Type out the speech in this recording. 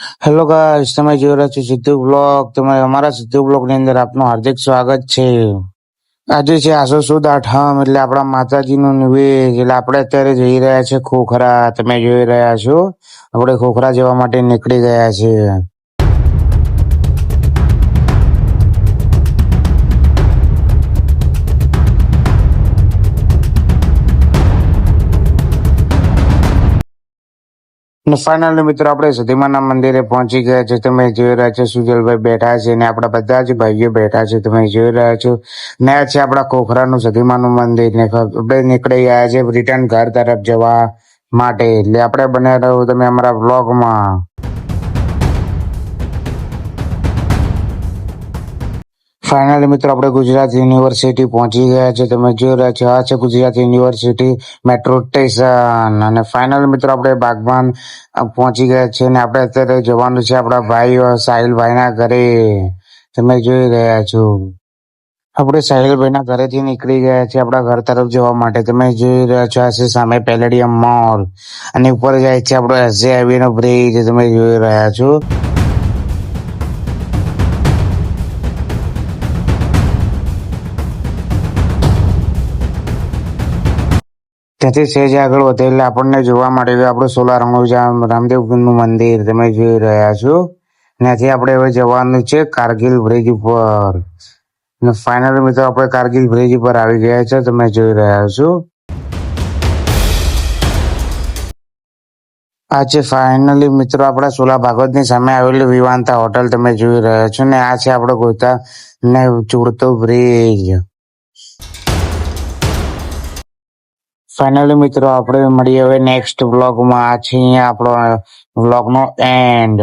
Hello guys, તમે જોઈ રહ્યા છો સિદ્ધુ બ્લોગ. તમે અમારા સિદ્ધુ બ્લોગ ની અંદર આપનું હાર્દિક સ્વાગત છે. આજે છે આસો સુદ આઠમ, એટલે આપણા માતાજીનું નિવેદ. એટલે આપણે અત્યારે જઈ રહ્યા છે ખોખરા. તમે જોઈ રહ્યા છો આપણે ખોખરા જવા માટે નીકળી ગયા છે. અને ફાઇનલી મિત્રો આપણે સતીમાના મંદિરે પહોંચી ગયા છે. તમે જોઈ રહ્યા છો સુજલભાઈ બેઠા છે ને આપણા બધા જ ભાઈઓ બેઠા છે. તમે જોઈ રહ્યા છો ને આ છે આપણા ખોખરાનું સતીમાનું મંદિર ને આપણે નીકળી ગયા છે રિટર્ન ઘર તરફ જવા માટે. એટલે આપણે બને રહો તમે અમારા વ્લોગમાં. ફાઇનલી મિત્રો આપણે ગુજરાત યુનિવર્સિટી પહોંચી ગયા છે. તમે જોઈ રહ્યા છો આ છે ગુજરાત યુનિવર્સિટી મેટ્રો સ્ટેશન. અને ફાઇનલી મિત્રો આપણે બાગબાન પહોંચી ગયા છે ને આપણે અત્યારે જવાનું છે આપણા ભાઈ સાહિલભાઈ ના ઘરે. તમે જોઈ રહ્યા છો આપણે સાહિલભાઈ ના ઘરેથી નીકળી ગયા છે આપણા ઘર તરફ જવા માટે. તમે જોઈ રહ્યા છો આ છે સામે પેલેડિયમ મોલ અને ઉપર જાય છે આપણો એસજે હાઈવે નો બ્રિજ. તમે જોઈ રહ્યા છો ત્યાંથી સહેજ આગળ વધે એટલે આપણને જોવા મળે આપણું સોલા રામદેવ નું મંદિર. તમે જોઈ રહ્યા છો ત્યાંથી આપણે હવે જવાનું છે કારગિલ બ્રિજ ઉપર. અને ફાઇનલી મિત્રો આપણે કારગિલ બ્રિજ ઉપર આવી ગયા છે. તમે જોઈ રહ્યા છો આ છે ફાઇનલી મિત્રો આપણા સોલા ભાગવત ની સામે આવેલું વિવાંતા હોટલ. તમે જોઈ રહ્યા છો ને આ છે આપણો ગોતા ને જોડતો બ્રિજ. ફાઇનલી મિત્રો આપણે મળીએ હવે નેક્સ્ટ વ્લોગમાં. આ છે અહીંયા આપણો વ્લોગનો એન્ડ.